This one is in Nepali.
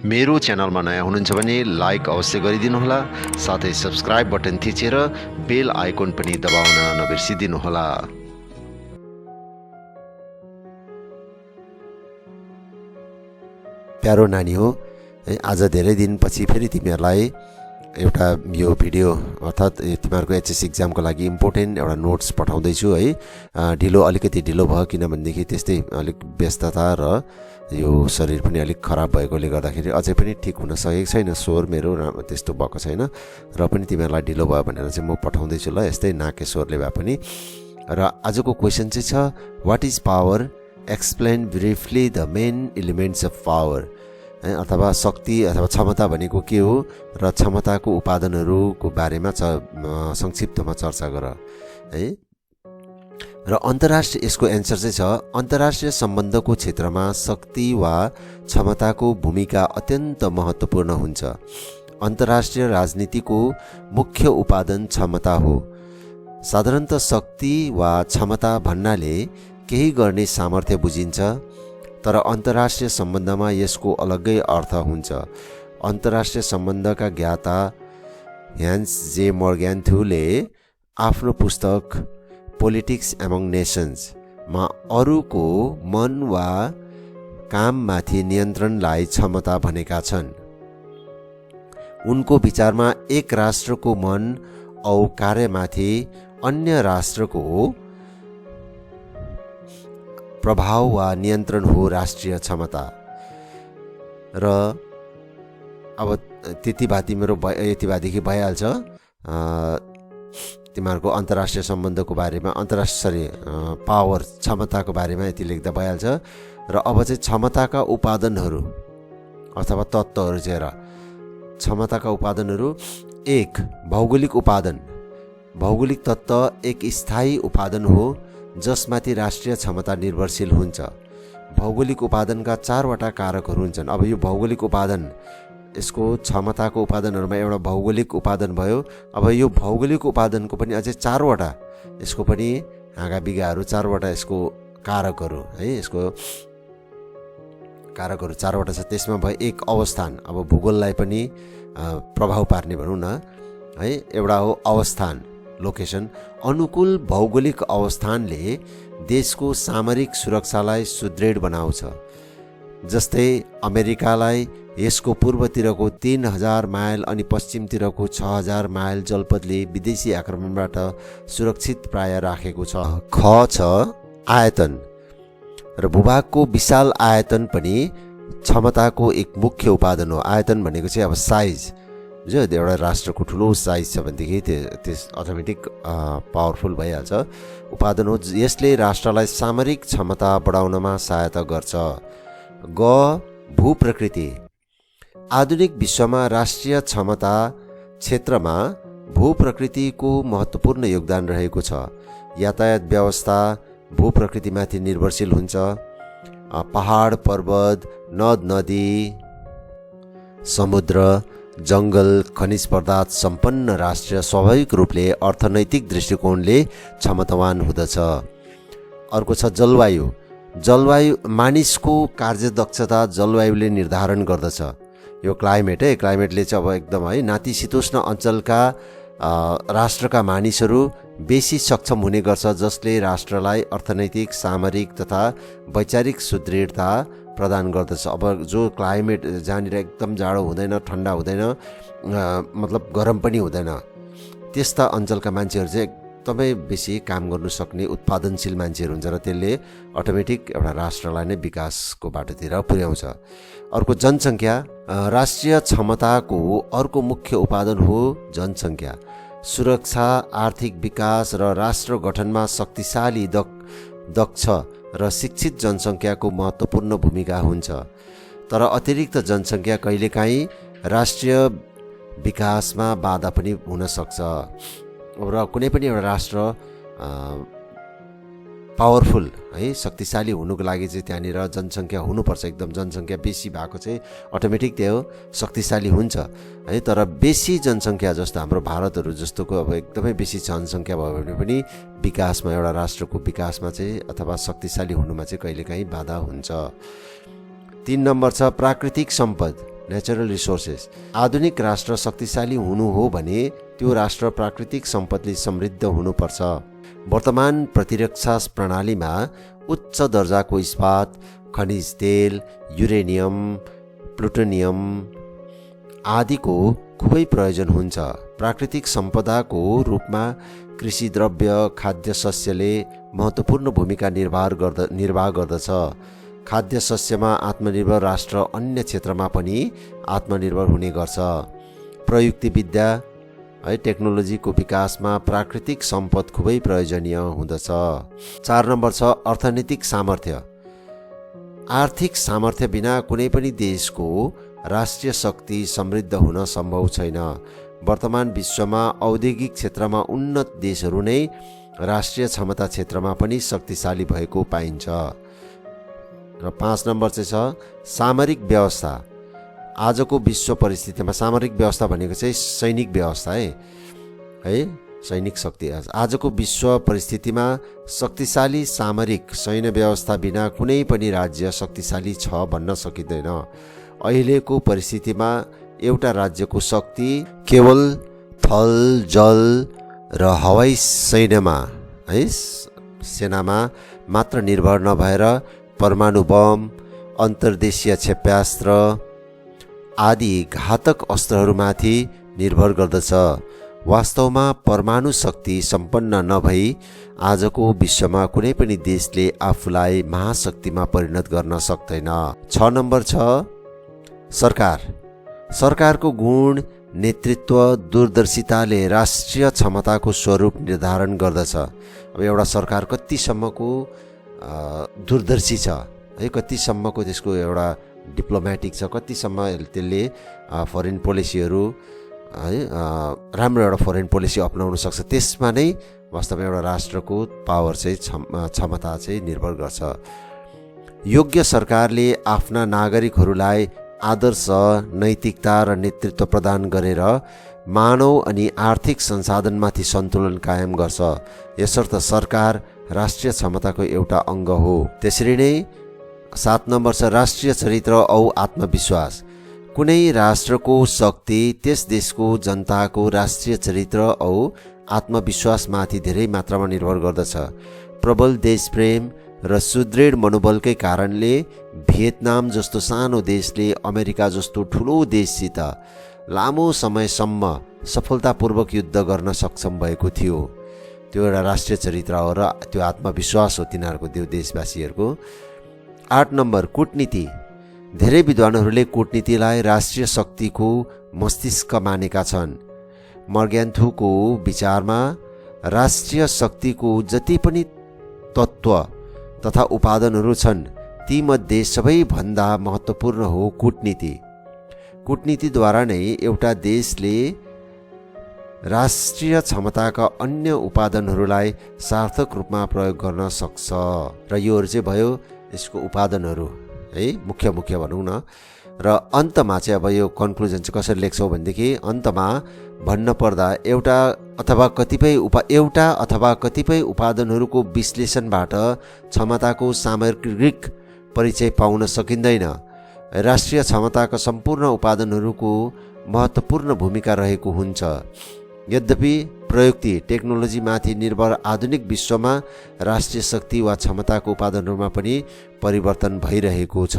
मेरो च्यानलमा नयाँ हुनुहुन्छ भने लाइक अवश्य गरिदिनुहोला, साथै सब्स्क्राइब बटन थिचेर बेल आइकन पनि दबाउन नबिर्सिदिनुहोला। प्यारो नानी हो, आज धेरै दिनपछि फेरि तिमीहरूलाई एउटा यो भिडियो अर्थात् तिमीहरूको एचएस इक्जामको लागि इम्पोर्टेन्ट एउटा नोट्स पठाउँदैछु है। अलिकति ढिलो भयो किनभनेदेखि त्यस्तै अलिक व्यस्तता र यो शरीर पनि अलिक खराब भएकोले गर्दाखेरि अझै पनि ठिक हुन सकेको छैन, स्वर मेरो त्यस्तो भएको छैन र पनि तिमीहरूलाई ढिलो भयो भनेर चाहिँ म पठाउँदैछु ल, यस्तै नाके स्वरले भए पनि। र आजको क्वेसन चाहिँ छ, what is power? Explain briefly the main elements of power. अथवा शक्ति अथवा क्षमता भनेको के हो र क्षमताको उपादानहरूको बारेमा संक्षिप्तमा चर्चा गर है। र अन्तर्राष्ट्रिय यसको एन्सर चाहिँ छ, अन्तर्राष्ट्रिय सम्बन्धको क्षेत्रमा शक्ति वा क्षमताको भूमिका अत्यन्त महत्त्वपूर्ण हुन्छ। अन्तर्राष्ट्रिय राजनीतिको मुख्य उपादान क्षमता हो। साधारणतः शक्ति वा क्षमता भन्नाले केही गर्ने सामर्थ्य बुझिन्छ, तर अन्तर्राष्ट्रिय सम्बन्धमा यसको अलग्गै अर्थ हुन्छ। अन्तर्राष्ट्रिय सम्बन्धका ज्ञाता ह्यान्स जे मर्ग्यान्थुले आफ्नो पुस्तक पोलिटिक्स एमङ नेसन्समा अरूको मन वा काममाथि नियन्त्रणलाई क्षमता भनेका छन्। उनको विचारमा एक राष्ट्रको मन औ कार्यमाथि अन्य राष्ट्रको प्रभाव वा नियन्त्रण हो राष्ट्रिय क्षमता। र अब त्यति भए तिम्रो यति भएदेखि भइहाल्छ तिमीहरूको अन्तर्राष्ट्रिय सम्बन्धको बारेमा, पावर क्षमताको बारेमा यति लेख्दा भइहाल्छ। र अब चाहिँ क्षमताका उपादानहरू अथवा तत्त्वहरू चाहिँ हेर। क्षमताका उपादानहरू, एक भौगोलिक उपादान। भौगोलिक तत्त्व एक स्थायी उपादान हो जसमाथि राष्ट्रिय क्षमता निर्भरशील हुन्छ। भौगोलिक उपादानका 4वटा कारकहरू हुन्छन्। अब यो भौगोलिक उपादान, यसको क्षमताको उपादानहरूमा एउटा भौगोलिक उपादान भयो। अब यो भौगोलिक उपादानको पनि अझै 4वटा यसको पनि हाँगाबिगाहरू, 4वटा यसको कारकहरू है, यसको कारकहरू 4वटा छ। त्यसमा भयो एक अवस्थान, अब भूगोललाई पनि प्रभाव पार्ने भनौँ न है। एउटा हो अवस्थान, लोकेसन। अनुकूल भौगोलिक अवस्थानले देशको सामरिक सुरक्षालाई सुदृढ बनाउँछ। जस्तै अमेरिकालाई यसको पूर्वतिरको 3000 माइल अनि पश्चिमतिरको 6000 माइल जलपथले विदेशी आक्रमणबाट सुरक्षित प्राय राखेको छ। ख छ आयतन। र भूभागको विशाल आयतन पनि क्षमताको एक मुख्य उपादान हो। आयतन भनेको चाहिँ अब साइज, जो एउटा राष्ट्रको ठुलो साइज छ भनेदेखि त्यस अटोमेटिक पावरफुल भइहाल्छ, उपादान हो। यसले राष्ट्रलाई सामरिक क्षमता बढाउनमा सहायता गर्छ। ग भूप्रकृति। आधुनिक विश्वमा राष्ट्रिय क्षमता क्षेत्रमा भूप्रकृतिको महत्त्वपूर्ण योगदान रहेको छ। यातायात व्यवस्था भूप्रकृतिमाथि निर्भरशील हुन्छ। पहाड, पर्वत, नद नदी, समुद्र, जङ्गल, खनिज पदार्थ सम्पन्न राष्ट्र स्वाभाविक रूपले अर्थनैतिक दृष्टिकोणले क्षमतावान हुँदछ। अर्को छ जलवायु। जलवायु मानिसको कार्यदक्षता जलवायुले निर्धारण गर्दछ। यो क्लाइमेट है, क्लाइमेटले चाहिँ अब एकदम है नातिशीतोष्ण अञ्चलका राष्ट्रका मानिसहरू बेसी सक्षम हुने गर्छ, जसले राष्ट्रलाई अर्थनैतिक, सामरिक तथा वैचारिक सुदृढता प्रदान गर्दछ। अब जो क्लाइमेट जहाँनिर एकदम जाडो हुँदैन, ठन्डा हुँदैन, मतलब गरम पनि हुँदैन, त्यस्ता अञ्चलका मान्छेहरू चाहिँ एकदमै बेसी काम गर्नु सक्ने उत्पादनशील मान्छेहरू हुन्छ र त्यसले अटोमेटिक एउटा राष्ट्रलाई नै विकासको बाटोतिर पुर्याउँछ। अर्को जनसङ्ख्या। राष्ट्रिय क्षमताको अर्को मुख्य उपादान हो जनसङ्ख्या। सुरक्षा, आर्थिक विकास र राष्ट्र गठनमा शक्तिशाली, दक्ष र शिक्षित जनसङ्ख्याको महत्त्वपूर्ण भूमिका हुन्छ। तर अतिरिक्त जनसङ्ख्या कहिलेकाहीँ राष्ट्रिय विकासमा बाधा पनि हुन सक्छ। र कुनै पनि एउटा राष्ट्र पावरफुल है, शक्तिशाली हुनुको लागि चाहिँ त्यहाँनिर जनसङ्ख्या हुनुपर्छ। एकदम जनसङ्ख्या बेसी भएको चाहिँ अटोमेटिक त्यो शक्तिशाली हुन्छ है। तर बेसी जनसङ्ख्या जस्तो हाम्रो भारतहरू जस्तोको अब एकदमै बेसी जनसङ्ख्या भयो भने पनि विकासमा, एउटा राष्ट्रको विकासमा चाहिँ अथवा शक्तिशाली हुनुमा चाहिँ कहिलेकाहीँ बाधा हुन्छ। 3 नम्बर छ प्राकृतिक सम्पद। Natural resources. आधुनिक राष्ट्र शक्तिशाली हुनु हो भने त्यो राष्ट्र प्राकृतिक सम्पदले समृद्ध हुनुपर्छ। वर्तमान प्रतिरक्षा प्रणालीमा उच्च दर्जाको इस्पात, खनिज तेल, युरेनियम, प्लुटोनियम आदिको खुबै प्रयोजन हुन्छ। प्राकृतिक सम्पदाको रूपमा कृषि द्रव्य, खाद्य शस्यले महत्त्वपूर्ण भूमिका निर्वाह गर्दछ। खाद्य शस्यमा आत्मनिर्भर राष्ट्र अन्य क्षेत्रमा पनि आत्मनिर्भर हुने गर्छ। प्रयुक्ति विद्या है टेक्नोलोजीको विकासमा प्राकृतिक सम्पद खुबै प्रयोजनीय हुँदछ। 4 नम्बर छ अर्थनैतिक सामर्थ्य। आर्थिक सामर्थ्य बिना कुनै पनि देशको राष्ट्रिय शक्ति समृद्ध हुन सम्भव छैन। वर्तमान विश्वमा औद्योगिक क्षेत्रमा उन्नत देशहरू नै राष्ट्रिय क्षमता क्षेत्रमा पनि शक्तिशाली भएको पाइन्छ। र 5 नम्बर चाहिँ छ सामरिक व्यवस्था। आजको विश्व परिस्थितिमा सामरिक व्यवस्था भनेको चाहिँ सैनिक व्यवस्था है सैनिक शक्ति। आजको विश्व परिस्थितिमा शक्तिशाली सामरिक सैन्य व्यवस्था बिना कुनै पनि राज्य शक्तिशाली छ भन्न सकिँदैन। अहिलेको परिस्थितिमा एउटा राज्यको शक्ति केवल थल, जल र हवाई सैन्यमा है सेनामा मात्र निर्भर नभएर परमाणु बम, अन्तर्देशीय क्षेप्यास्त्र आदि घातक अस्त्रहरूमाथि निर्भर गर्दछ। वास्तवमा परमाणु शक्ति सम्पन्न नभई आजको विश्वमा कुनै पनि देशले आफूलाई महाशक्तिमा परिणत गर्न सक्दैन। 6 नम्बर छ सरकार। सरकारको गुण, नेतृत्व, दूरदर्शिताले राष्ट्रिय क्षमताको स्वरूप निर्धारण गर्दछ। अब एउटा सरकार कतिसम्मको दूरदर्शी छ है, कतिसम्मको त्यसको एउटा डिप्लोमेटिक छ, कतिसम्म त्यसले फरेन पोलिसीहरू है राम्रो एउटा फरेन पोलिसी अपनाउन सक्छ, त्यसमा नै वास्तवमा एउटा राष्ट्रको पावर चाहिँ क्षमता चाहिँ निर्भर गर्छ। योग्य सरकारले आफ्ना नागरिकहरूलाई आदर्श, नैतिकता र नेतृत्व प्रदान गरेर मानव अनि आर्थिक संसाधनमाथि सन्तुलन कायम गर्छ। यसर्थ सरकार राष्ट्रिय क्षमताको एउटा अङ्ग हो। त्यसरी नै 7 नम्बर छ राष्ट्रिय चरित्र औ आत्मविश्वास। कुनै राष्ट्रको शक्ति त्यस देशको जनताको राष्ट्रिय चरित्र औ आत्मविश्वासमाथि धेरै मात्रामा निर्भर गर्दछ। प्रबल देशप्रेम र सुदृढ मनोबलकै कारणले भियतनाम जस्तो सानो देशले अमेरिका जस्तो ठुलो देशसित लामो समयसम्म सफलतापूर्वक युद्ध गर्न सक्षम भएको थियो। त्यो एउटा राष्ट्रिय चरित्र हो र त्यो आत्मविश्वास हो तिनीहरूको, त्यो देशवासीहरूको। 8 नम्बर कूटनीति। धेरै विद्वानहरूले कूटनीतिलाई राष्ट्रिय शक्तिको मस्तिष्क मानेका छन्। मर्ग्यान्थुको विचारमा राष्ट्रिय शक्तिको जति पनि तत्त्व तथा उपादानहरू छन् तीमध्ये सबैभन्दा महत्त्वपूर्ण हो कूटनीति। कूटनीतिद्वारा नै एउटा देशले राष्ट्रिय क्षमताका अन्य उपादानहरूलाई सार्थक रूपमा प्रयोग गर्न सक्छ। र योहरू चाहिँ भयो यसको उपादानहरू है, मुख्य भनौँ न। र अन्तमा चाहिँ अब यो कन्क्लुजन चाहिँ कसरी लेख्छौँ भनेदेखि अन्तमा भन्न पर्दा एउटा अथवा कतिपय उपादानहरूको विश्लेषणबाट क्षमताको सामग्रिक परिचय पाउन सकिँदैन। राष्ट्रिय क्षमताका सम्पूर्ण उपादानहरूको महत्त्वपूर्ण भूमिका रहेको हुन्छ। यद्यपि प्रयुक्ति टेक्नोलोजीमाथि निर्भर आधुनिक विश्वमा राष्ट्रिय शक्ति वा क्षमताको उपादानहरूमा पनि परिवर्तन भइरहेको छ।